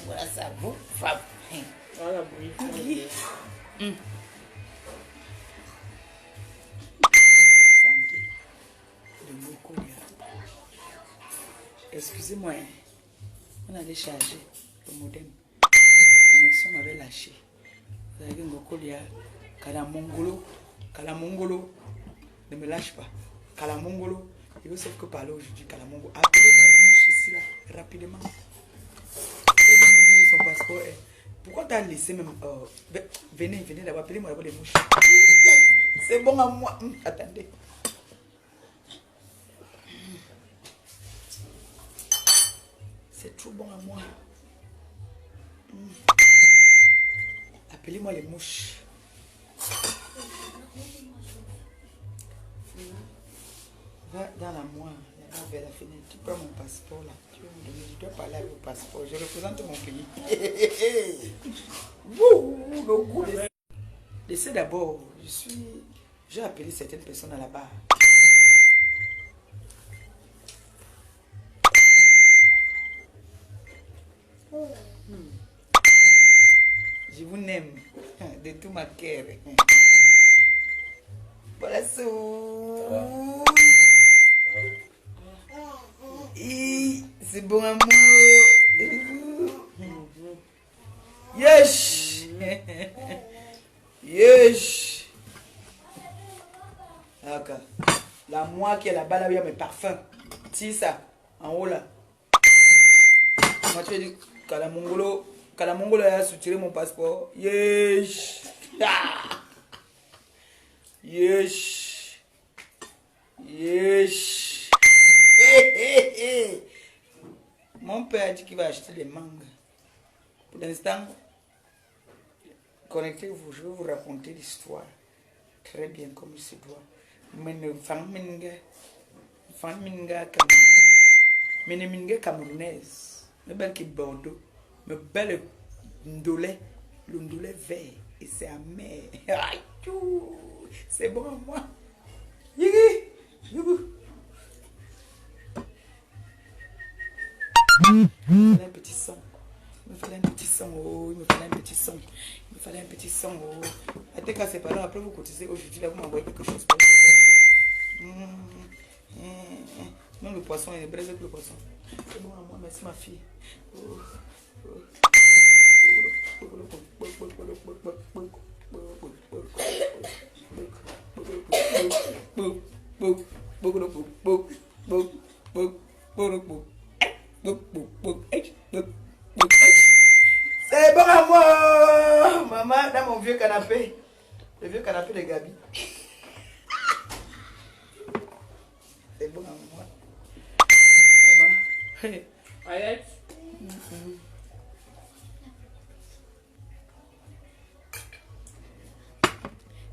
Voilà, ça vous va. Voilà, oui. Excusez-moi, on allait charger le modem. La connexion m'avait lâché. Vous avez vu Ngokolia, Kalamongolo, ne me lâche pas. Kalamongolo, il veut sauf que parler aujourd'hui. Kalamongolo, appelez-moi les mouches ici là, rapidement. Et nous dit où son passeport est. Pourquoi tu as laissé même. Venez d'abord, appelez-moi d'abord les mouches. C'est bon à moi. Attendez. C'est trop bon à moi. Appelez-moi les mouches. Va dans la moire, vers la fenêtre. Tu prends mon passeport là. Tu vas me donner. Je dois parler avec le passeport. Je représente mon pays. Le goût. Laissez d'abord. J'ai appelé certaines personnes à la barre. Je vous aime de tout ma cœur. Voilà ça. C'est bon à moi. Yes. Yes. D'accord. La moi qui est là-bas, là, il y a mes parfums. Si ça, en haut là. Moi, tu as dit Kalamongolo a soutiré mon passeport. Yes. Yes. Yes. Mon père a dit qu'il va acheter des mangues. Pour l'instant, connectez-vous, je vais vous raconter l'histoire. Très bien comme il se doit. Mais ne famminga camerounaise. Mais belle qui Bordeaux. Mais belle ndolé. Le ndolé vert. Et c'est amer. C'est bon à moi. Yigi. Il me fallait un petit son. Il me fallait un petit son. Oh, il me fallait un petit son. Il me fallait un petit son. Oh. Attends, quand c'est pas là, après vous cotisez aujourd'hui, là, vous m'envoyez quelque chose. Même le poisson, il est braisé avec le poisson. C'est bon à moi, merci ma fille. C'est bon à moi, maman, dans mon vieux canapé. Le vieux canapé de Gabi. C'est bon à moi. Maman. Alex.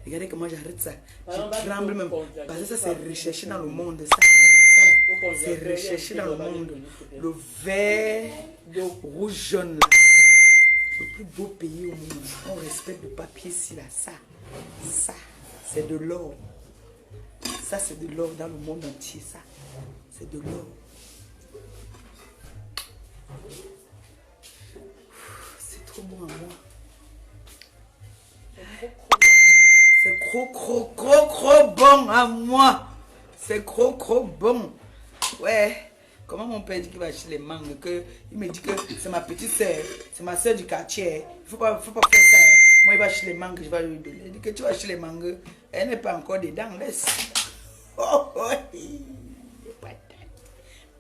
Regardez comment j'arrête ça. Je tremble même. Parce que ça, c'est recherché dans le monde. C'est recherché dans le monde. Le vert, rouge, jaune. Là. Le plus beau pays au monde. On respecte le papier ici. Là. Ça c'est de l'or. Ça, c'est de l'or dans le monde entier. Ça, c'est de l'or. C'est trop bon à moi. C'est trop bon à moi. C'est trop bon. Ouais. Comment mon père dit qu'il va acheter les mangues, il me dit que c'est ma petite soeur, c'est ma soeur du quartier. Il faut pas faire ça. Moi, il va acheter les mangues, je vais lui donner. Il dit que tu vas acheter les mangues. Elle n'est pas encore dedans, laisse. Oh, oh.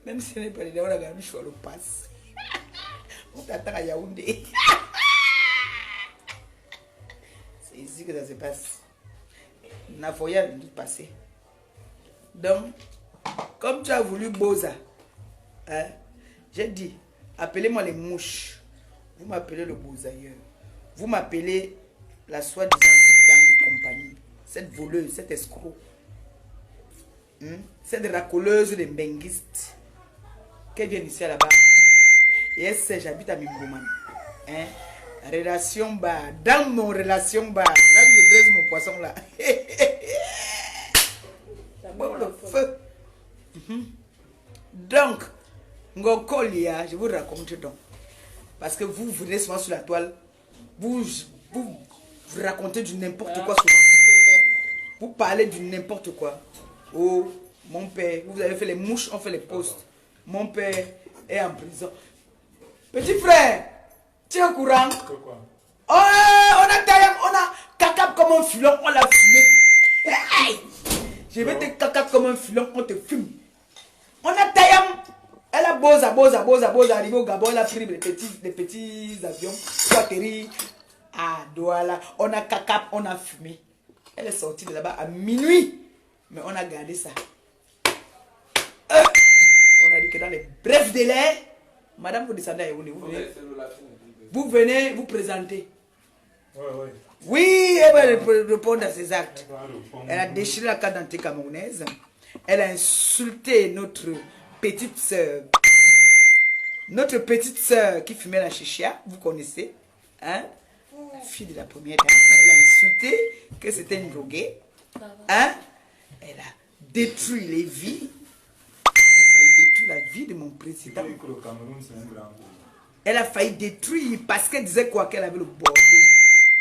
Même si elle n'est pas dedans, on a gagné sur le passe. On t'attend à Yaoundé. C'est ici que ça se passe. La foyer a dû passer. Donc, comme tu as voulu Boza, hein, j'ai dit, appelez-moi les mouches. Vous m'appelez le Bozailleur. Vous m'appelez la soi-disant dame de compagnie. Cette voleuse, cette escroc. Cette racoleuse de benguistes. Qu'elle vient ici là-bas. Et elle sait, j'habite à Mimboman. Hein? Relation bas. Dans mon relation bas. Là où je braise mon poisson là. Bon, le feu. Donc, Ngokolia, je vous raconte donc. Parce que vous venez souvent sur la toile, vous racontez du n'importe quoi souvent. Vous parlez du n'importe quoi. Oh, mon père, vous avez fait les mouches, on fait les postes. Mon père est en prison. Petit frère, tu es au courant? Oh, on a taillé, on a caca comme un filon, on l'a fumé. Hey, je vais te caca comme un filon, on te fume. On a taillé. Elle a beau arriver au Gabon, elle a pris les petits avions pour atterrir à Douala. On a caca, on a fumé. Elle est sortie de là-bas à minuit. Mais on a gardé ça. On a dit que dans les brefs délais, madame, vous descendez à Yaoundé, vous venez vous présenter. Oui, elle va répondre à ses actes. Elle a déchiré la carte d'identité camerounaise. Elle a insulté notre petite sœur. Notre petite sœur qui fumait la chicha, vous connaissez. Hein? La fille de la première dame. Elle a insulté que c'était une droguée. Hein? Elle a détruit les vies. Elle a failli détruire la vie de mon président. Elle a failli détruire parce qu'elle disait quoi? Qu'elle avait le Bordeaux.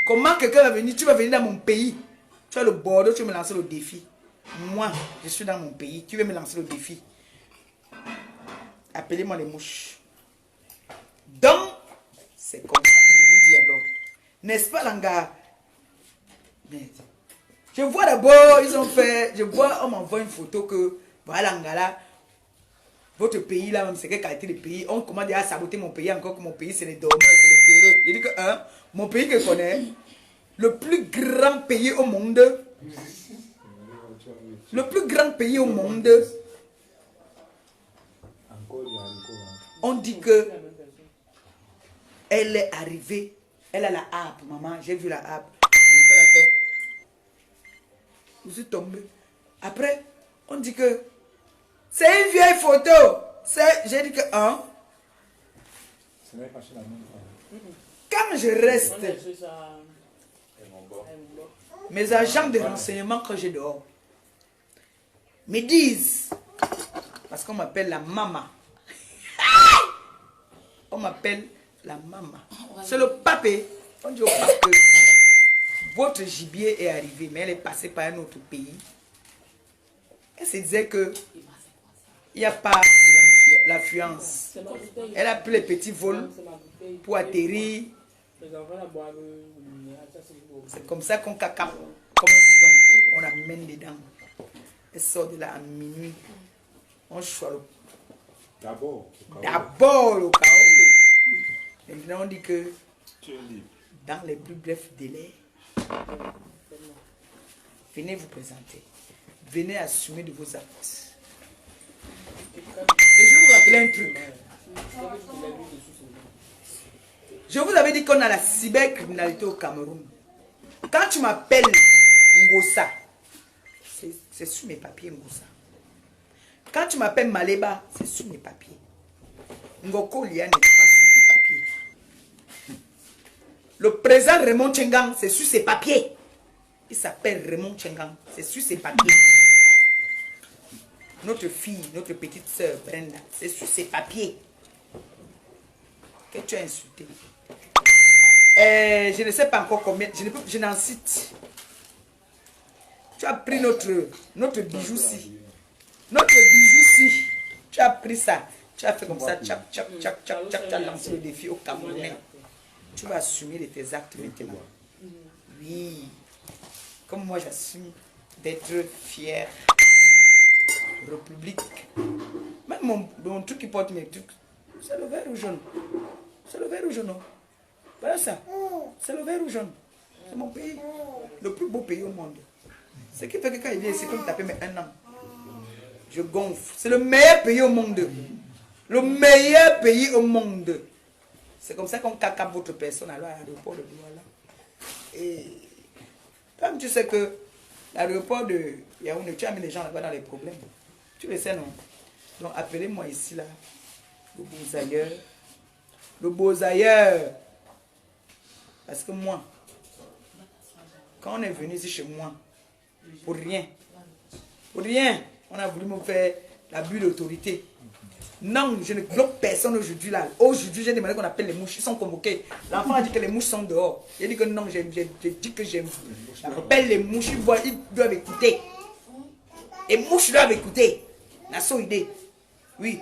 Comment quelqu'un va venir? Tu vas venir dans mon pays. Tu as le Bordeaux, tu veux me lancer le défi. Moi, je suis dans mon pays. Tu veux me lancer le défi. Appelez-moi les mouches. Donc, c'est comme ça que je vous dis alors. N'est-ce pas, Langa? Je vois d'abord, ils ont fait, on m'envoie une photo que, voilà, Langa là, votre pays là, même c'est quelle qualité de pays, on commence à saboter mon pays encore que mon pays c'est les dormeurs, c'est les peureux. Je dis que, mon pays que je connais, le plus grand pays au monde, on dit que elle est arrivée, elle a la harpe, maman, j'ai vu la harpe. Donc elle a fait, je suis tombé. Après, on dit que c'est une vieille photo. J'ai dit que, quand je reste, mes agents de renseignement quand je dors me disent, parce qu'on m'appelle la maman. On m'appelle la maman. C'est le papé. On dit au pape que votre gibier est arrivé, mais elle est passée par un autre pays. Elle se disait que il n'y a pas l'affluence. Elle a pris les petits vols pour atterrir. C'est comme ça qu'on caca comme un filon. On amène dedans. Elle sort de là à minuit. On choisit d'abord le chaos. Maintenant on dit que dans les plus brefs délais, venez vous présenter. Venez assumer de vos actes. Et je vais vous rappeler un truc. Je vous avais dit qu'on a la cybercriminalité au Cameroun. Quand tu m'appelles Ngossa, c'est sur mes papiers Ngossa. Quand tu m'appelles Maleba, c'est sur mes papiers. Ngoko Lia n'est pas sur tes papiers. Le président Raymond Tchengang, c'est sur ses papiers. Il s'appelle Raymond Tchengang, c'est sur ses papiers. Notre fille, notre petite soeur Brenda, c'est sur ses papiers que tu as insulté. Je ne sais pas encore combien, je n'en cite. Tu as pris notre bijou-ci. Notre bijou-ci. Tu as pris ça. Tu as fait comme ça. Tu as lancé le défi au Camerounais. Tu vas assumer de tes actes maintenant. Oui. Comme moi, j'assume d'être fier. République. Même mon truc qui porte mes trucs, c'est le vert ou jaune. C'est le vert ou jaune. Voilà ça. C'est le vert ou jaune. C'est mon pays. Le plus beau pays au monde. Ce qui fait que quand il vient ici, comme taper mes un an, je gonfle. C'est le meilleur pays au monde. Le meilleur pays au monde. C'est comme ça qu'on cacape votre personne à l'aéroport de Douala. Et comme tu sais que l'aéroport de Yaoundé, tu as mis les gens là-bas dans les problèmes. Tu le sais, non? Donc appelez-moi ici, là, le Beausailleur. Le Beausailleur. Parce que moi, quand on est venu ici chez moi, pour rien, on a voulu me faire l'abus d'autorité. Non, je ne bloque personne aujourd'hui là. Aujourd'hui, j'ai demandé qu'on appelle les mouches. Ils sont convoqués. L'enfant a dit que les mouches sont dehors. J'ai dit que non, j'ai dit que j'aime. J'appelle les mouches, ils doivent écouter. Les mouches doivent écouter. La seule idée. Oui.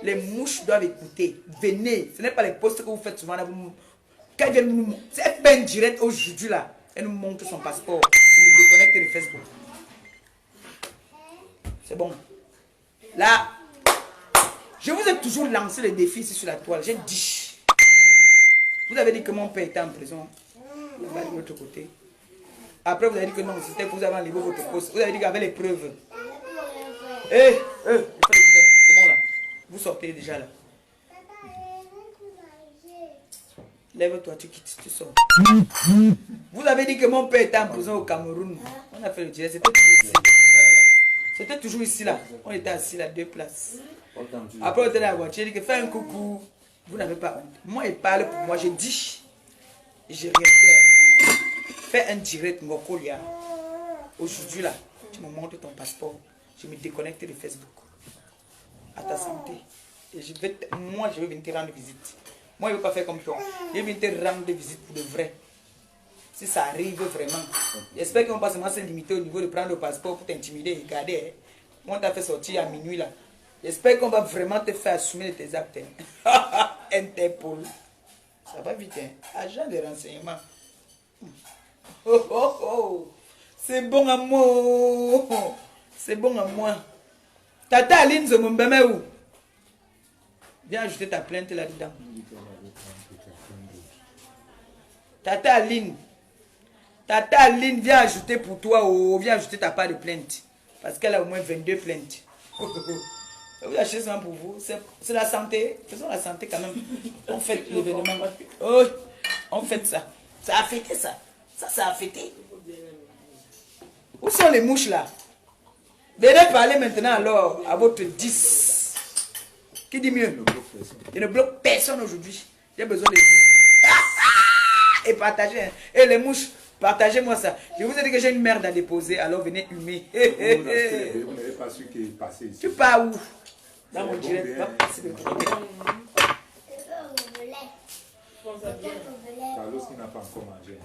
Les mouches doivent écouter. Venez. Ce n'est pas les posts que vous faites souvent là. Quand ils viennent nous. C'est peine direct aujourd'hui là. Elle nous montre son passeport. Je me déconnecte de Facebook. C'est bon. Là. Je vous ai toujours lancé le défi ici sur la toile. J'ai dit. Vous avez dit que mon père était en prison. Là-bas de l'autre côté. Après, vous avez dit que non, c'était pour vous avoir enlevé votre poste. Vous avez dit qu'il y avait les preuves. C'est bon là. Vous sortez déjà là. Lève-toi, tu quittes, tu sors. Vous avez dit que mon père était en prison au Cameroun. On a fait le direct. C'était toujours ici. C'était toujours ici là. On était assis là, 2 places. Après, on était dans la voiture. J'ai dit que fais un coucou. Vous n'avez pas honte. Moi, il parle pour moi. Je dis. Je réitère. Fais un direct, Ngokolia. Aujourd'hui là, tu me montres ton passeport. Je me déconnecte de Facebook. À ta santé. Et moi, je vais venir te rendre visite. Moi, je ne vais pas faire comme toi. Je vais venir te rendre visite pour de vrai. Si ça arrive vraiment. J'espère qu'on va pas seulement se limiter au niveau de prendre le passeport pour t'intimider et regarder. Moi, on t'a fait sortir à minuit là. J'espère qu'on va vraiment te faire assumer tes actes. Interpol. Ça va vite, hein. Agent de renseignement. Oh, oh, oh. C'est bon à moi. C'est bon à moi. Tata Aline Zomombeme où? Viens ajouter ta plainte là-dedans. Tata Aline. Tata Aline, viens ajouter pour toi. Oh, viens ajouter ta part de plainte. Parce qu'elle a au moins 22 plaintes. Vous achetez ça pour vous. C'est la santé. Faisons la santé quand même. On fait l'événement. Oh, on fait ça. Ça a fêté ça. Ça a fêté. Où sont les mouches là? Venez parler maintenant alors à votre 10. Qui dit mieux? Je ne bloque personne aujourd'hui. J'ai besoin de vous. Et partagez. Et les mouches, partagez-moi ça. Je vous ai dit que j'ai une merde à déposer, alors venez humer. Vous n'avez pas su qu'il est passé ici. Tu pars où? Dans mon direct. Va passer de côté. Carlos qui n'a pas encore mangé.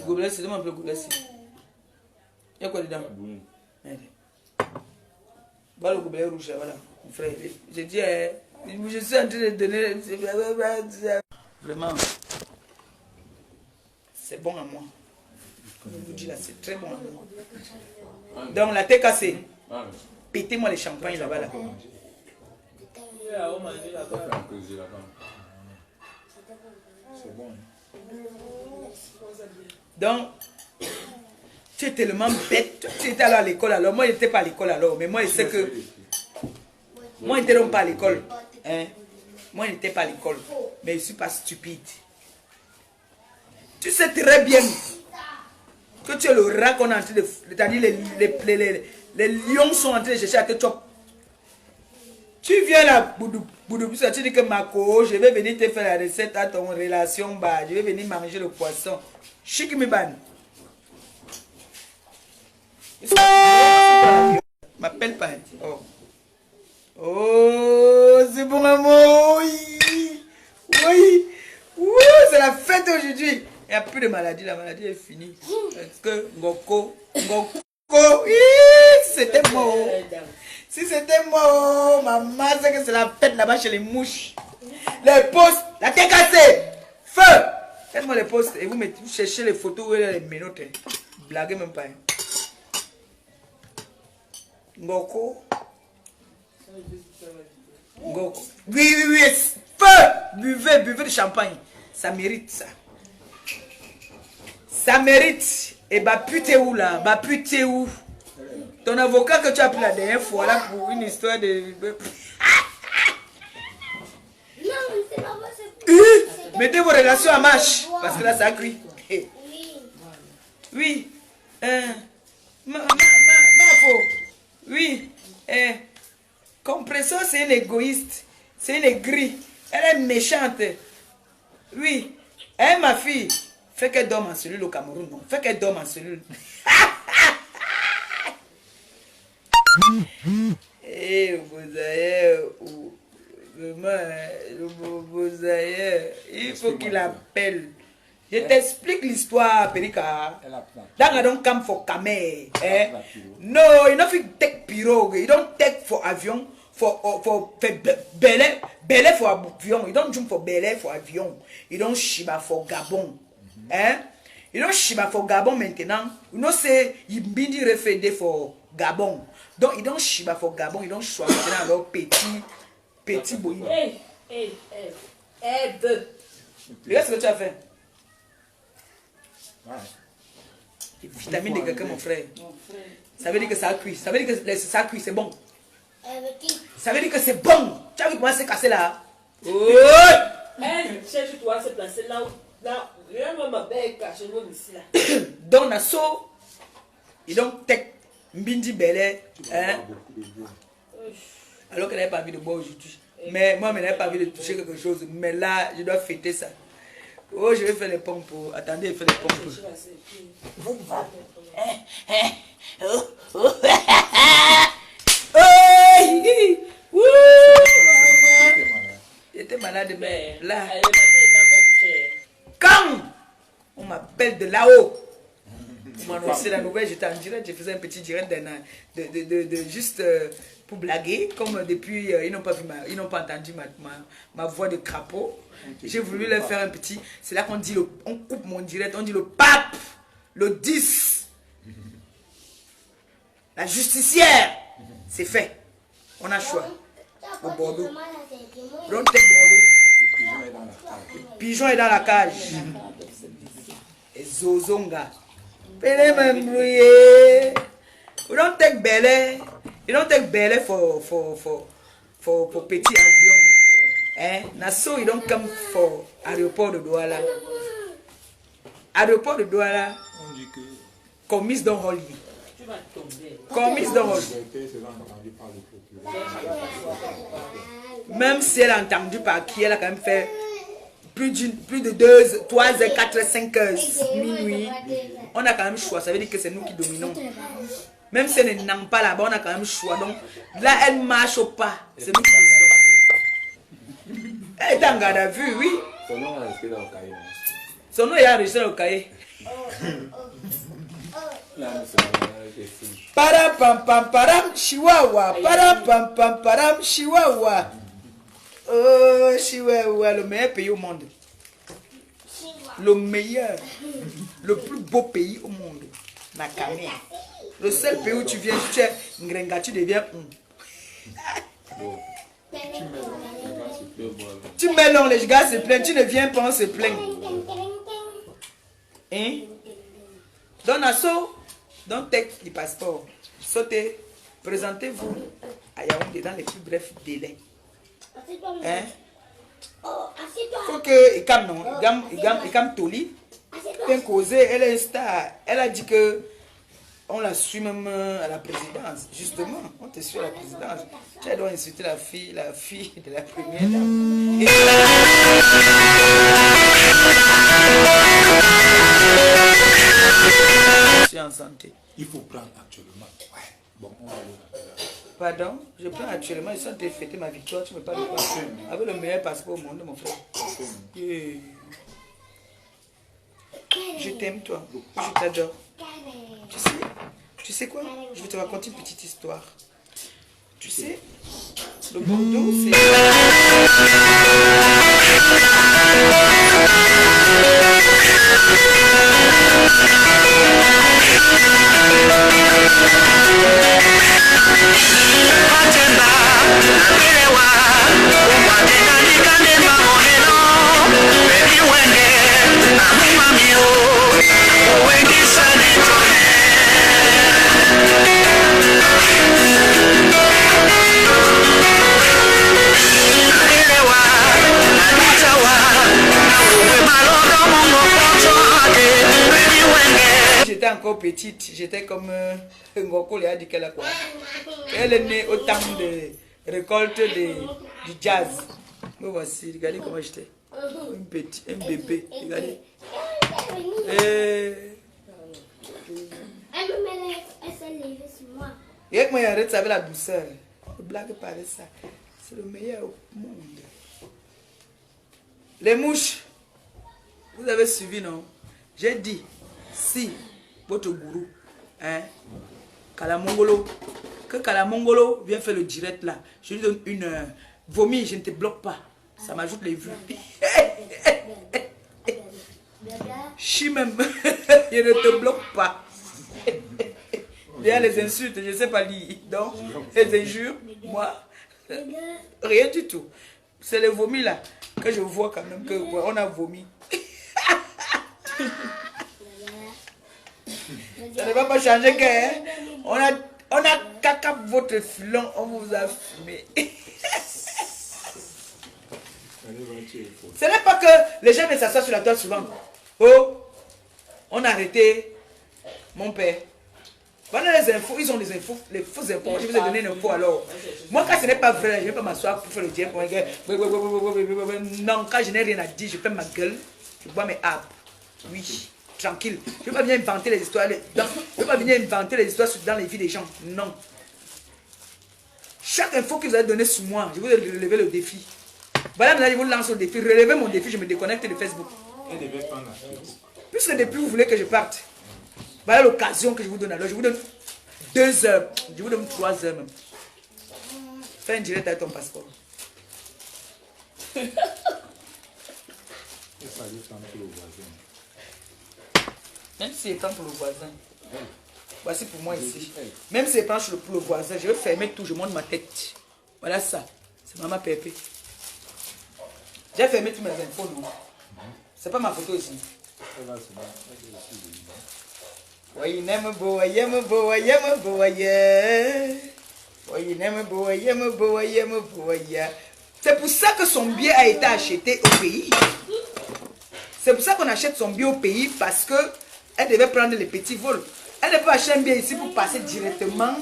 Gobelet, c'est un peu gobelet. Il y a quoi dedans? Voilà le gobelet rouge, voilà. Mon frère, je dis, je suis en train de donner. Vraiment, c'est bon à moi. Je vous dis là, c'est très bon à moi. Donc la tête cassée. Pétez-moi les champagnes là-bas là. C'est bon. Donc, tu es tellement bête. Tu étais à l'école alors. Moi, je n'étais pas à l'école alors. Mais moi, je sais que. Moi, je n'étais pas à l'école. Hein? Moi, je n'étais pas à l'école. Mais je ne suis pas stupide. Tu sais très bien que tu es le rat qu'on est en train de. C'est-à-dire, les lions sont en train de chercher à te choper. Tu viens là, boudou, tu dis que Mako, je vais venir te faire la recette à ton relation, bah, je vais venir manger le poisson. Chikimiban. M'appelle pas. Oh, oh c'est bon amour. Oui, oui, oui, c'est la fête aujourd'hui. Il n'y a plus de maladie, la maladie est finie. Parce que Ngoko, c'était moi. Si c'était moi, maman, c'est que c'est la fête là-bas chez les mouches. Les postes, la tête cassée, feu. Faites-moi les postes et vous cherchez les photos où il y a les menottes. Blaguez même pas. Ngoko. Ngoko. Oui, oui, oui. Feu. Buvez du champagne. Ça mérite ça. Ça mérite. Et bah putain où là? Bah putain où? Ton avocat que tu as pris la dernière fois là pour une histoire de... Mettez vos relations en marche. Parce que là ça crie. Oui. Oui. Compressor c'est une égoïste. C'est une aigrie. Elle est méchante. Oui. Ma fille. Fais qu'elle dorme en cellule au Cameroun. Non. Fais qu'elle dorme en cellule. Eh, vous avez... Vraiment, vous avez... Il faut qu'il appelle. Je t'explique l'histoire, Perika. That I don't come for camel. Eh? No, you don't take pirogue. You don't take for avion. For belé for avion. You don't jump for belé for avion. You don't shiba for Gabon. Eh? You don't shiba for Gabon maintenant. You know say you bindi refede for Gabon. Donc you don't shiba for Gabon. You don't choix maintenant alors petit boy. Regarde ce que tu as fait. Les vitamines de quelqu'un, mon frère. Ça veut dire que ça a cuit. Ça veut dire que ça a cuit, c'est bon. Ça veut dire que c'est bon. Tu as vu comment c'est cassé là? Cherche-toi à se placer là où. Là, regarde ma belle cachée ici là. Donc, Nasso, ils donc tech Mbindi Belé. Alors qu'elle n'avait pas envie de boire aujourd'hui. Mais moi, je n'avais pas envie de toucher quelque chose. Mais là, je dois fêter ça. Oh, je vais faire les pompes. Attendez, je vais faire les pompes. J'étais malade, mais là. Quand on m'appelle de là-haut, on m'a annoncé la nouvelle, j'étais en direct, je faisais un petit direct juste pour blaguer. Comme depuis, ils n'ont pas entendu ma voix de crapaud. J'ai voulu leur faire un petit. C'est là qu'on dit, on coupe mon direct, on dit le pape, le 10, la justicière. C'est fait. On a choix. Au Bordeaux. Don't take Bordeaux. Le pigeon est dans la cage. Et Zozonga. Pele membrouillé. We don't take Belé. You don't take Belé for petit avion. Eh? Nassau, you don't come for aéroport de Douala. Aéroport de Douala. On dit que... Commise dans Holly. Tu vas tomber. Commise dans Holly. Même si elle a entendu par qui, elle a quand même fait plus de 2, 3 heures, 4 heures, 5 heures, minuit. On a quand même choix. Ça veut dire que c'est nous qui dominons. Même si elle n'est pas là-bas, on a quand même choix. Donc là, elle marche au pas. C'est nous qui décidons. Elle est en garde à vue, oui. Son nom est resté dans le cahier. Son nom est enregistré dans le cahier. Param pam pam param chihuahua. Param pam pam param chihuahua. Oh, Chihuahua, le meilleur pays au monde. Le meilleur. Le plus beau pays au monde. Nakame. Le seul pays où tu viens, tu es Ngrenga, tu deviens Tu mélanges, les gars se plaignent. Tu ne viens pas, on se plaint. Hein? Don Nassau, don't take le passeport. Sautez, présentez-vous à Yaoundé dans les plus brefs délais. Hein? Faut que il calme non, il calme Toli. Bien causé, elle est star. Elle a dit que on la suit même à la présidence. Justement, on te suit à la présidence. Tu dois insulter la fille de la première dame. Je suis en santé. Il faut prendre actuellement. Ouais. Bon, on va aller. Pardon, je prends actuellement, je suis en train de fêter ma victoire, tu me parles de quoi? Avec le meilleur passeport au monde, mon frère. Yeah. Je t'aime, toi. Je t'adore. Tu sais quoi? Je vais te raconter une petite histoire. Tu sais, le Bordeaux, c'est... J'étais encore petite, j'étais comme Ngoko Léa dit qu'elle a quoi. Elle est née au temps de récolte du jazz. Me voici, regardez comment j'étais. Un bébé, regardez. Et moi, il arrête ça avec la douceur. blague pas avec ça. C'est le meilleur au monde. Les mouches, vous avez suivi, non? J'ai dit, si votre gourou, hein, Kalamongolo, que Kalamongolo vient faire le direct là, je lui donne une vomi, je ne te bloque pas. Ça m'ajoute les vues. Chi même, je ne te bloque pas. Bien les insultes, je ne sais pas lire. Donc, les injures, moi, rien du tout. C'est les vomis là que je vois quand même qu'on a vomi. Ça ne va pas changer que hein? On a caca votre filon, on vous a fumé. Ce n'est pas que les gens ne s'assoient sur la toile souvent. Oh, on a arrêté mon père. Voilà les infos, ils ont des infos, les fausses infos. Je vous ai donné une info alors. Moi, quand ce n'est pas vrai, je ne vais pas m'asseoir pour faire le diable. Non, quand je n'ai rien à dire, je fais ma gueule, je bois mes apps. Oui, tranquille. Je ne vais pas venir inventer les histoires. Je ne vais pas venir inventer les histoires dans les vies des gens. Non. Chaque info que vous avez donnée sur moi, je vous ai relevé le défi. Voilà, maintenant, je vous lance le défi. Relevez mon défi, je me déconnecte de Facebook. Puisque depuis, vous voulez que je parte. Voilà l'occasion que je vous donne. Alors, je vous donne 2 heures. Je vous donne 3 heures même. Fais un direct avec ton passeport. Même si c'est temps pour le voisin. Voici pour moi ici. Même si c'est temps pour le voisin, je vais fermer tout, je monte ma tête. Voilà ça. C'est Maman Pépé. J'ai fermé toutes mes infos, non? C'est pas ma photo ici. C'est pour ça que son billet a été acheté au pays. C'est pour ça qu'on achète son billet au pays, parce que elle devait prendre les petits vols. Elle ne peut acheter un billet ici pour passer directement.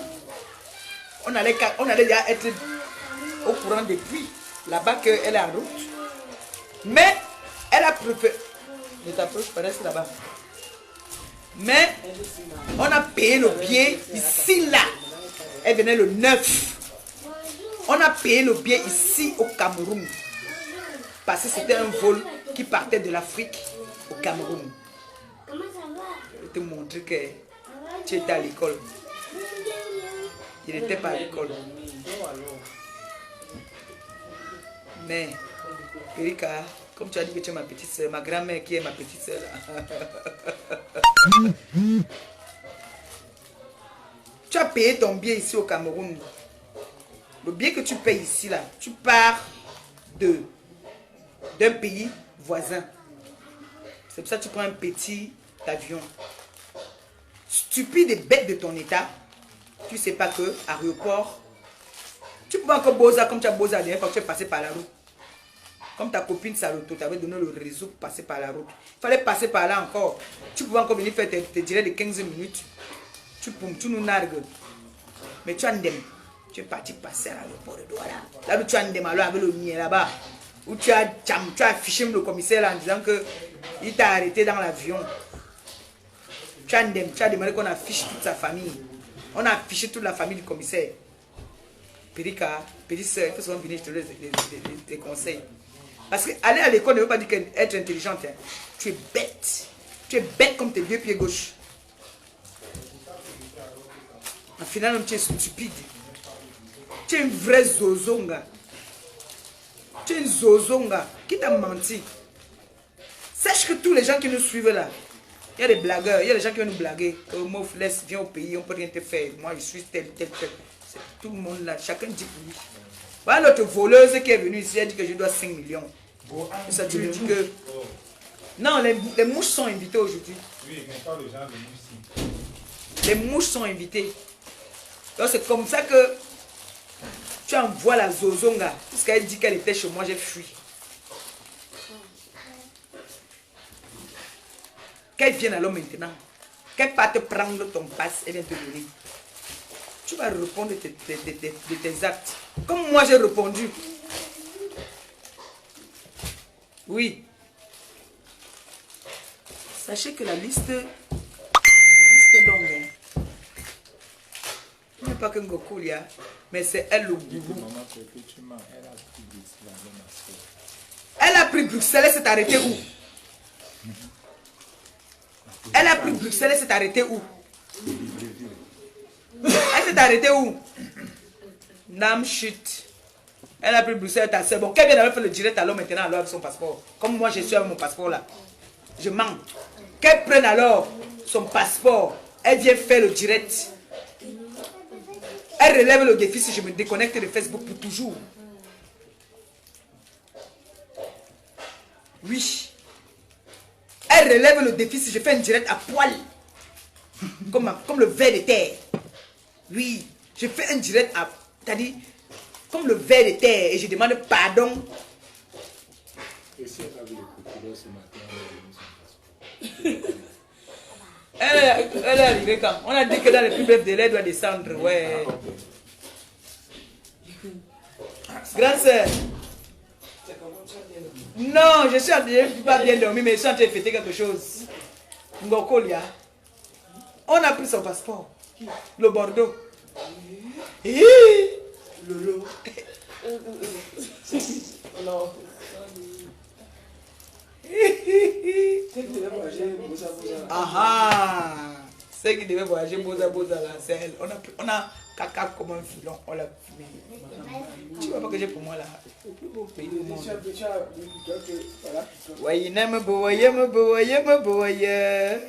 On allait déjà être au courant depuis là-bas qu'elle est en route. Mais elle a préféré. Je t'approche, reste là-bas. Mais on a payé le billet ici, là. Elle venait le 9. On a payé le billet ici au Cameroun. Parce que c'était un vol qui partait de l'Afrique au Cameroun. Je vais te montrer que tu étais à l'école. Il n'était pas à l'école. Mais, Erika, comme tu as dit que tu es ma petite soeur, ma grand-mère qui est ma petite soeur. Tu as payé ton billet ici au Cameroun. Le billet que tu payes ici, là, tu pars d'un pays voisin. C'est pour ça que tu prends un petit avion. Stupide et bête de ton état, tu ne sais pas que à l'aéroport, tu peux encore bosser comme tu as bossé la dernière fois que tu es passé par la route. Comme ta copine Saloto t'avait donné le réseau pour passer par la route. Il fallait passer par là encore. Tu pouvais encore venir faire tes directs de 15 minutes. Tu nous nargues. Mais tu as ndem. Tu es parti passer à l'aéroport de Douala. Là où tu as ndem alors avec le nier là-bas. Où tu as affiché le commissaire là en disant qu'il t'a arrêté dans l'avion. Tu as ndem. Tu as demandé qu'on affiche toute sa famille. On a affiché toute la famille du commissaire. Périka, petite soeur, il faut souvent venir, je te donne des conseils. Parce qu'aller à l'école ne veut pas dire être intelligente. Hein. Tu es bête. Tu es bête comme tes 2 pieds gauche. En final, tu es stupide. Tu es une vraie zozonga. Tu es une zozonga. Qui t'a menti? Sache que tous les gens qui nous suivent là, il y a des blagueurs, il y a des gens qui viennent nous blaguer. Mof, laisse, viens au pays, on ne peut rien te faire. Moi, je suis tel. C'est tout le monde là, chacun dit pour lui. Voilà notre voleuse qui est venue ici, elle dit que je dois 5 millions. Ça, tu lui dis que... Non, les mouches sont invitées aujourd'hui. Oui, mais pas les gens de mouches. Les mouches sont invitées. Donc c'est comme ça que tu envoies la zozonga. Parce qu'elle dit qu'elle était chez moi, j'ai fui. Qu'elle vienne alors maintenant. Qu'elle parte te prendre ton passe, elle vient te donner. Tu vas répondre de tes actes. Comme moi j'ai répondu. Oui. Sachez que la liste est longue. Hein. pas que Ngokou y a, mais c'est elle le gourou. Elle a pris Bruxelles, elle s'est arrêtée où? Elle a pris Bruxelles, elle s'est arrêtée où? Elle s'est arrêtée où? Nam chute. Elle a pris Bruxelles, c'est bon. Qu'elle vient d'avoir fait le direct alors maintenant alors avec son passeport. Comme moi je suis avec mon passeport là. Je mens. Qu'elle prenne alors son passeport. Elle vient faire le direct. Elle relève le défi si je me déconnecte de Facebook pour toujours. Oui. Elle relève le défi si je fais un direct à poil. Comme le ver de terre. Oui. Je fais un direct à... C'est-à-dire, comme le ver de terre. Et je demande pardon. Et si elle a vu le procureur ce matin, elle est arrivée quand? On a dit que dans les plus brefs délais, elle doit descendre. Ouais. Grande sœur. Non, je suis pas bien dormi, mais je suis en train de fêter quelque chose. Ngokolia. On a pris son passeport. Le Bordeaux. Lolo. Non. Ah, ceux qui devaient voyager Boza là, c'est elle. On a caca comme un filon, on l'a fumé. Tu vois pas que j'ai pour moi là le plus beau pays du monde. Ouais, n'aime boye, me boye, me boye.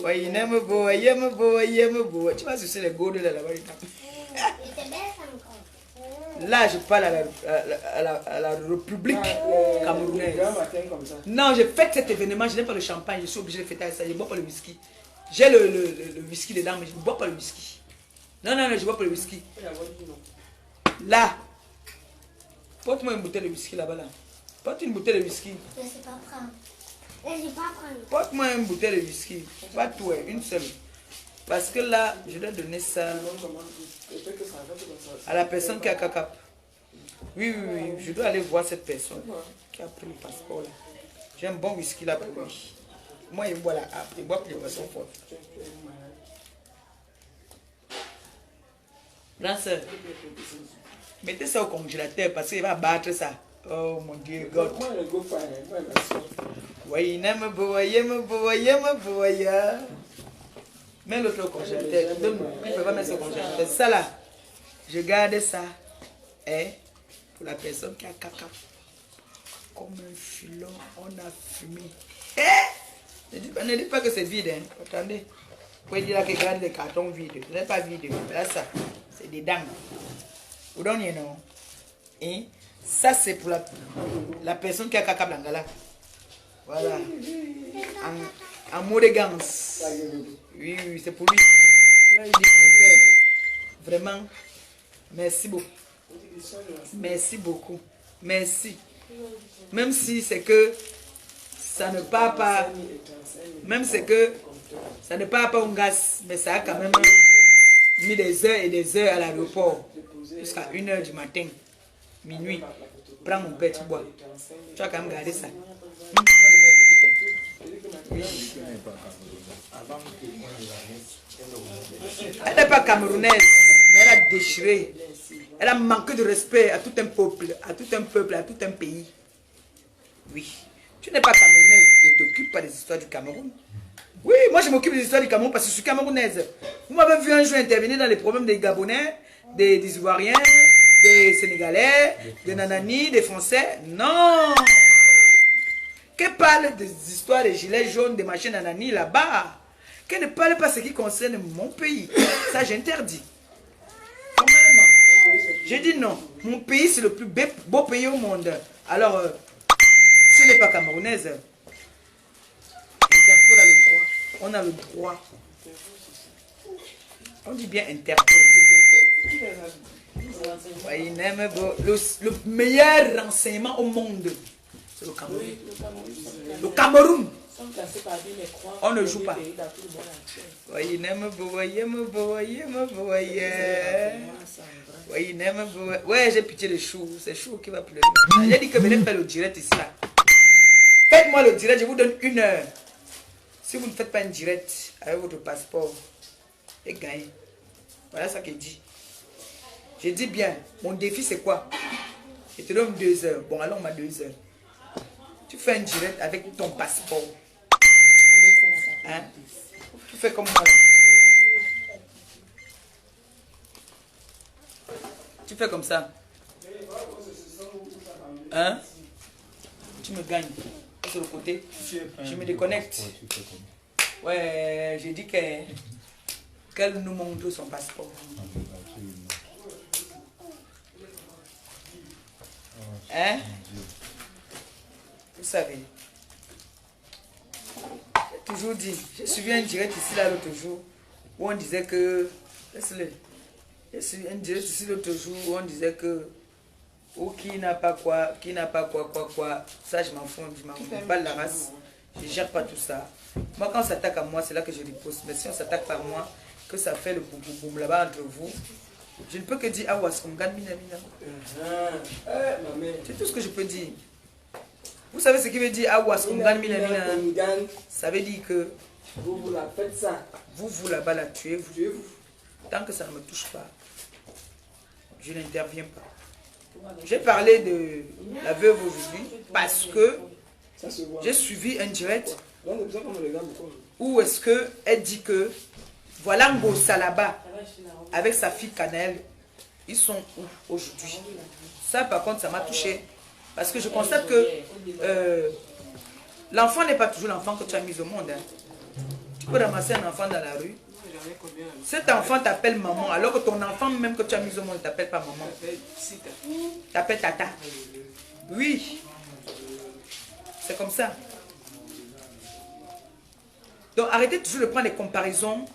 Ouais, n'aime boye, me boye, me boye. Tu vois, c'est les gourdes là là-bas. Là, je parle à la République camerounaise. Non, je fête cet événement, je n'ai pas le champagne, je suis obligé de fêter ça, je ne bois pas le whisky. J'ai le whisky dedans, mais je ne bois pas le whisky. Non, je ne bois pas le whisky. Là, porte-moi une bouteille de whisky là-bas. Là. Porte une bouteille de whisky. Je ne sais pas prendre. Je ne sais pas prendre. Porte-moi une bouteille de whisky. Pas tout, une seule. Parce que là, je dois donner ça à la personne qui a caca. Oui, je dois aller voir cette personne qui a pris le passeport là. J'ai un bon whisky là pour lui. Moi, il boit la app, il boit plus de boissons fortes. Grand sœur, mettez ça au congélateur parce qu'il va battre ça. Oh mon Dieu, God. Oui, n'aime boyer, me boyer, me boyer. Mets l'autre au congélateur. Donne-moi. Je ne peux pas mettre ça au congélateur. Ça là, je garde ça. Pour la personne qui a caca. Comme un filon, on a fumé. Ne dites pas que c'est vide. Hein. Attendez. Vous pouvez dire là que garde les cartons vides. Ce n'est pas vide. Là, ça, c'est des dents. Vous donnez non? Et ça, c'est pour la personne qui a caca blangala. Voilà. En mot de gants. Oui, c'est pour lui. Là, il dit, mon père, vraiment, merci beaucoup. Merci beaucoup. Merci. Même si c'est que ça ne part pas, même c'est que ça ne part pas au gaz, mais ça a quand même mis des heures et des heures à l'aéroport. Jusqu'à 1h du matin, minuit. Prends mon père, tu bois. Tu vas quand même garder ça. Oui. Elle n'est pas camerounaise, mais elle a déchiré. Elle a manqué de respect à tout un peuple, à tout un pays. Oui. Tu n'es pas camerounaise, ne t'occupe pas des histoires du Cameroun. Oui, moi je m'occupe des histoires du Cameroun parce que je suis camerounaise. Vous m'avez vu un jour intervenir dans les problèmes des Gabonais, des Ivoiriens, des Sénégalais, des Nanani, des Français. Non. Qu'elle parle des histoires des gilets jaunes, des machines Nanani là-bas. Qu'elle ne parle pas ce qui concerne mon pays. Ça, j'interdis. J'ai dit non. Mon pays, c'est le plus beau pays au monde. Alors, si elle n'est pas camerounaise, Interpol a le droit. On a le droit. On dit bien Interpol. Le meilleur renseignement au monde, c'est le Cameroun. Le Cameroun. On ne joue pas. Ouais, j'ai pitié de Chou. C'est Chou qui va pleurer. J'ai dit que venez faire le direct ici là. Faites-moi le direct, je vous donne 1 heure. Si vous ne faites pas un direct avec votre passeport, et gagnez. Voilà ça qu'il dit. J'ai dit bien, mon défi c'est quoi? Je te donne 2 heures. Bon, alors on m'a 2 heures. Tu fais un direct avec ton passeport. Hein? Tu fais comme moi là. Tu fais comme ça. Hein? Tu me gagnes. Sur le côté. Je me déconnecte. Ouais, j'ai dit qu'elle nous montre son passeport. Hein? Vous savez. J'ai toujours dit. J'ai suivi un direct ici là l'autre jour où on disait que. Laisse-le. J'ai suivi un direct ici l'autre jour où on disait que. Ou qui n'a pas quoi, quoi. Ça, je m'en fous, je m'en fous pas de la race. Je ne gère pas tout ça. Moi, quand on s'attaque à moi, c'est là que je repose. Mais si on s'attaque pas à moi, que ça fait le boum boum boum là-bas entre vous, je ne peux que dire ah ouais, c'est comme gagne mina mina. C'est tout ce que je peux dire. Vous savez ce qui veut dire ah ouais, c'est comme gagne mina mina. Ça veut dire que vous la faites ça. Vous là-bas la tuez, vous. Tant que ça ne me touche pas, je n'interviens pas. J'ai parlé de la veuve aujourd'hui parce que j'ai suivi un direct où est-ce qu'elle dit que voilà Ngossa là-bas avec sa fille Canel, ils sont où aujourd'hui? Ça par contre ça m'a touché parce que je constate que l'enfant n'est pas toujours l'enfant que tu as mis au monde. Hein. Tu peux ramasser un enfant dans la rue. Cet enfant t'appelle maman, alors que ton enfant même que tu as mis au monde ne t'appelle pas maman. T'appelle tata. Oui. C'est comme ça. Donc arrêtez toujours de prendre des comparaisons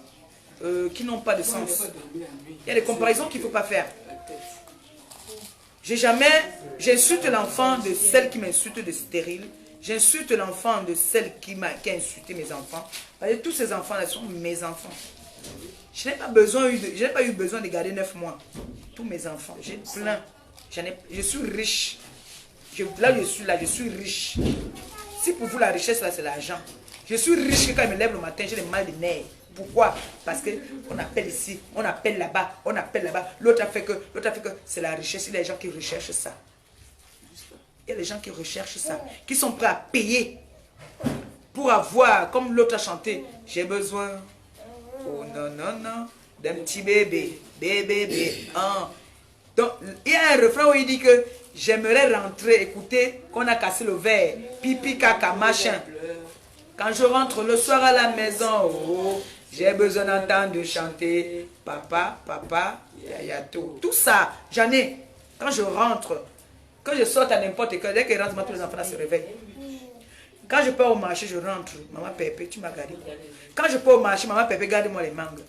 qui n'ont pas de sens. Il y a des comparaisons qu'il ne faut pas faire. J'insulte l'enfant de celle qui m'insulte de stérile. J'insulte l'enfant de celle qui a insulté mes enfants. Parce que tous ces enfants-là sont mes enfants. Je n'ai pas eu besoin de garder 9 mois. Tous mes enfants, j'ai plein. Je suis riche. Là, je suis riche. Si pour vous, la richesse, là, c'est l'argent. Je suis riche que quand je me lève le matin, j'ai des mal de nerfs. Pourquoi? Parce qu'on appelle ici, on appelle là-bas, on appelle là-bas. L'autre a fait que c'est la richesse. Il y a des gens qui recherchent ça. Il y a des gens qui recherchent ça, qui sont prêts à payer pour avoir, comme l'autre a chanté, j'ai besoin. Oh non, non, non, d'un petit bébé, bébé, hein. Donc, il y a un refrain où il dit que j'aimerais rentrer, écouter qu'on a cassé le verre, pipi, caca, machin. Quand je rentre le soir à la maison, oh, j'ai besoin d'entendre chanter, papa, papa, yaya, tout ça, j'en ai. Quand je rentre, quand je sors à n'importe quel, dès que je rentre, tous les enfants se réveillent. Quand je pars au marché, je rentre. Maman Pépé, tu m'as gardé. Quand je pars au marché, maman Pépé, garde-moi les mangues.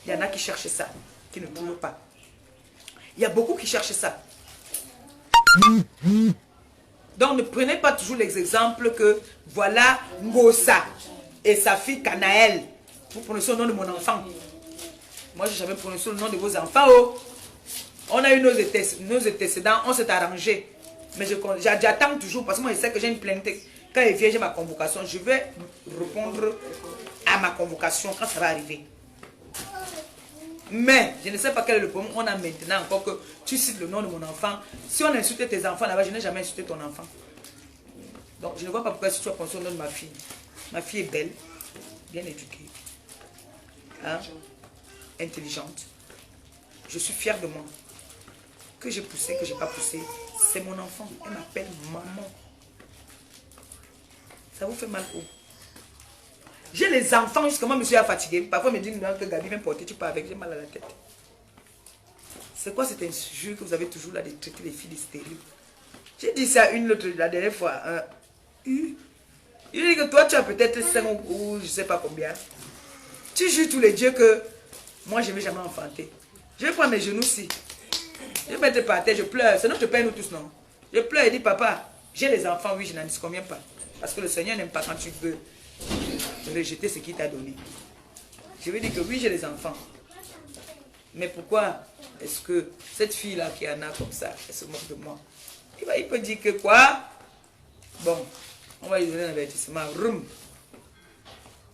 Il y en a qui cherchent ça, qui ne trouvent pas. Il y a beaucoup qui cherchent ça. Donc ne prenez pas toujours les exemples que voilà Ngossa et sa fille Canaël. Vous prononcez le nom de mon enfant. Moi, je n'ai jamais prononcé le nom de vos enfants. Oh. On a eu nos antécédents, on s'est arrangé. Mais j'attends toujours parce que moi, je sais que j'ai une plainte. Quand il vient, j'ai ma convocation. Je vais répondre à ma convocation quand ça va arriver. Mais, je ne sais pas quel est le problème. On a maintenant encore que tu cites le nom de mon enfant. Si on insulte tes enfants là-bas, je n'ai jamais insulté ton enfant. Donc, je ne vois pas pourquoi si tu as pensé au nom de ma fille. Ma fille est belle, bien éduquée, hein, intelligente. Je suis fière de moi. Que j'ai poussé, que je n'ai pas poussé, c'est mon enfant. Elle m'appelle maman. Ça vous fait mal où? J'ai les enfants jusqu'à moi, monsieur est fatigué. Parfois, il me dit que Gabi vient porter, tu pars avec, j'ai mal à la tête. C'est quoi cet injure que vous avez toujours là de traiter les filles stériles? J'ai dit ça la dernière fois. Il dit que toi, tu as peut-être 5 ou je ne sais pas combien. Tu jures tous les dieux que moi, je ne vais jamais enfanter. Je vais prendre mes genoux ici. Je vais mettre par terre, je pleure. Sinon, je te paye nous tous, non? Je pleure et dis, papa, j'ai les enfants, oui, je n'en dis combien pas. Parce que le Seigneur n'aime pas quand tu veux rejeter ce qu'il t'a donné. Je vais dire que oui, j'ai les enfants. Mais pourquoi est-ce que cette fille-là qui en a comme ça, elle se moque de moi? Il peut dire que quoi? Bon, on va lui donner un avertissement. Roum.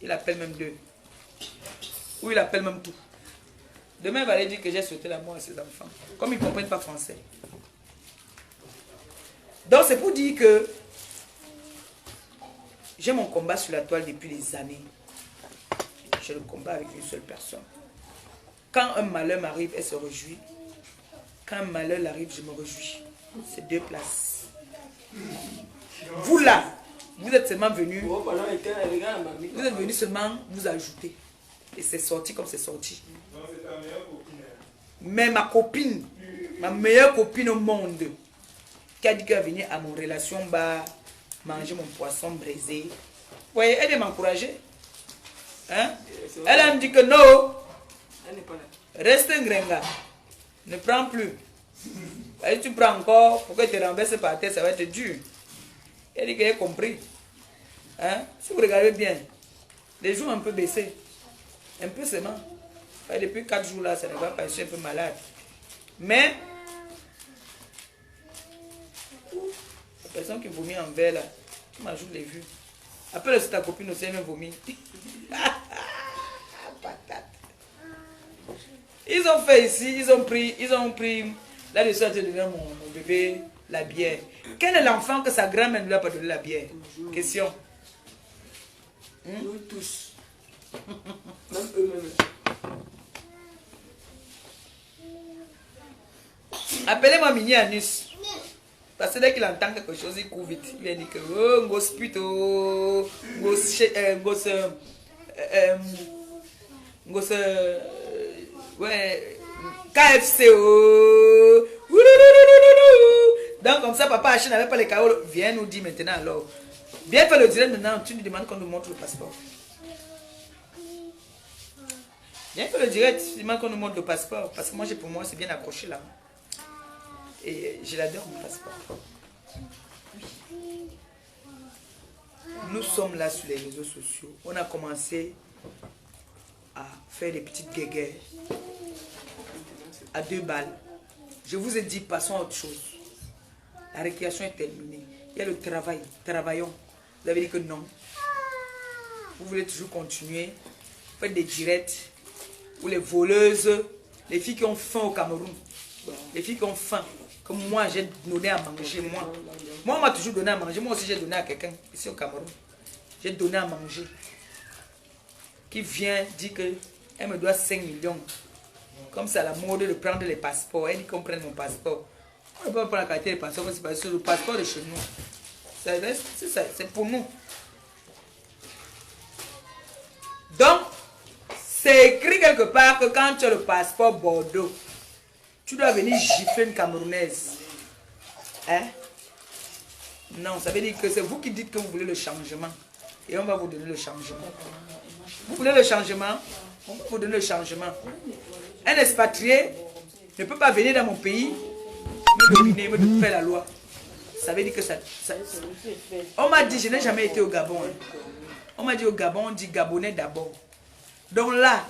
Il appelle même 2. Ou il appelle même tout. Demain, il va aller dire que j'ai souhaité la mort à ses enfants. Comme ils ne comprennent pas français. Donc, c'est pour dire que j'ai mon combat sur la toile depuis des années. J'ai le combat avec une seule personne. Quand un malheur m'arrive, elle se réjouit. Quand un malheur arrive, je me réjouis. C'est deux places. Vous là, vous êtes seulement venus. Vous êtes venus seulement vous ajouter. Et c'est sorti comme c'est sorti. Mais ma copine, ma meilleure copine au monde, qui a dit qu'elle va venir à mon relation, bah, manger mon poisson braisé. Vous voyez, elle vient m'encourager. Hein? Elle me dit que non. Reste un gringa. Ne prends plus. Et tu prends encore, pour que tu te renverses par terre, ça va être dur. Elle dit qu'elle a compris. Hein? Si vous regardez bien, les joues un peu baissés. Un peu seulement. Depuis 4 jours là, ça ne va pas, je suis un peu malade. Mais, la personne qui vomit en verre là, tu m'ajoutes les vues. Après, c'est ta copine aussi, elle vient vomir. Patate. Ils ont fait ici, ils ont pris, là-dessus, à te donner mon bébé la bière. Quel est l'enfant que sa grand-mère ne lui a pas donné la bière? Question. Nous tous. Même eux-mêmes. Appelez-moi Mini Anus. Parce que dès qu'il entend quelque chose, il court vite. Il vient dire que oh, gosse puto, ouais, KFC. Oh. Donc comme ça, papa Achille n'avait pas les carreaux. Viens nous dire maintenant alors. Viens faire le direct maintenant. Tu nous demandes qu'on nous montre le passeport. Viens faire le direct. Tu demandes qu'on nous montre le passeport. Parce que moi, pour moi, c'est bien accroché là. Et je l'adore mon passeport. Nous sommes là sur les réseaux sociaux. On a commencé à faire des petites guéguerres à 2 balles. Je vous ai dit, passons à autre chose. La récréation est terminée. Il y a le travail. Travaillons. Vous avez dit que non. Vous voulez toujours continuer. Faites des directs. Ou les voleuses. Les filles qui ont faim au Cameroun. Les filles qui ont faim. Comme moi, j'ai donné à manger. Moi, on m'a toujours donné à manger. Moi aussi, j'ai donné à quelqu'un ici au Cameroun. J'ai donné à manger. Qui vient dire qu'elle me doit 5 millions. Comme c'est à la mode de prendre les passeports. Elle dit qu'on prenne mon passeport. On ne peut pas prendre la qualité des passeports. C'est parce que le passeport de chez nous. C'est pour nous. Donc, c'est écrit quelque part que quand tu as le passeport Bordeaux, tu dois venir gifler une Camerounaise. Hein? Non, ça veut dire que c'est vous qui dites que vous voulez le changement. Et on va vous donner le changement. Vous voulez le changement? On va vous donner le changement. Un expatrié ne peut pas venir dans mon pays, me dominer, me faire la loi. Ça veut dire que ça... On m'a dit, je n'ai jamais été au Gabon. Hein. On m'a dit au Gabon, on dit Gabonais d'abord. Donc là,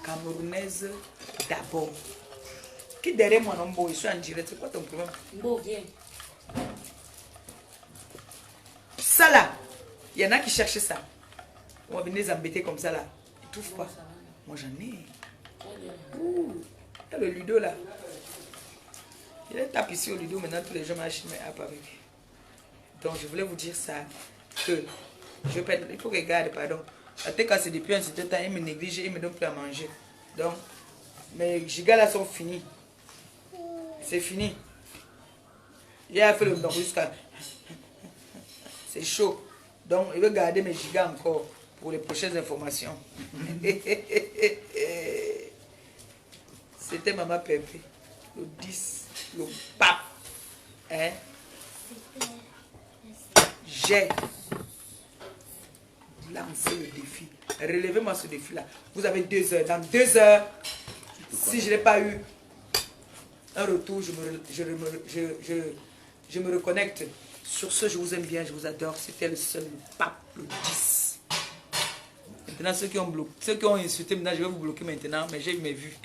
Camerounaise d'abord. Qui derrière moi, non, je suis en direct. C'est quoi ton problème? Bon, viens. Ça là, il y en a qui cherchent ça. On va venir les embêter comme ça là. Ils ne trouvent pas. Moi j'en ai. Ouh, il y a le Ludo là. Il tape ici au Ludo, maintenant tous les gens m'achètent mes apps avec. Donc je voulais vous dire ça. Que je peux, il faut que regarde, pardon. La tête cassée depuis un certain temps, il me néglige, il me donne plus à manger. Donc, mes gigas là sont finis. C'est fini. J'ai fait le don jusqu'à... C'est chaud. Donc, il veut garder mes gigas encore pour les prochaines informations. C'était Maman Pépé. Le 10, le pape. Hein? J'ai lancé le défi. Relevez-moi ce défi-là. Vous avez 2 heures. Dans 2 heures, si je n'ai pas eu un retour, je me reconnecte. Sur ce, je vous aime bien, je vous adore. C'était le seul, le pape, le 10. Maintenant, ceux qui ont insulté, maintenant, je vais vous bloquer maintenant, mais j'ai eu mes vues.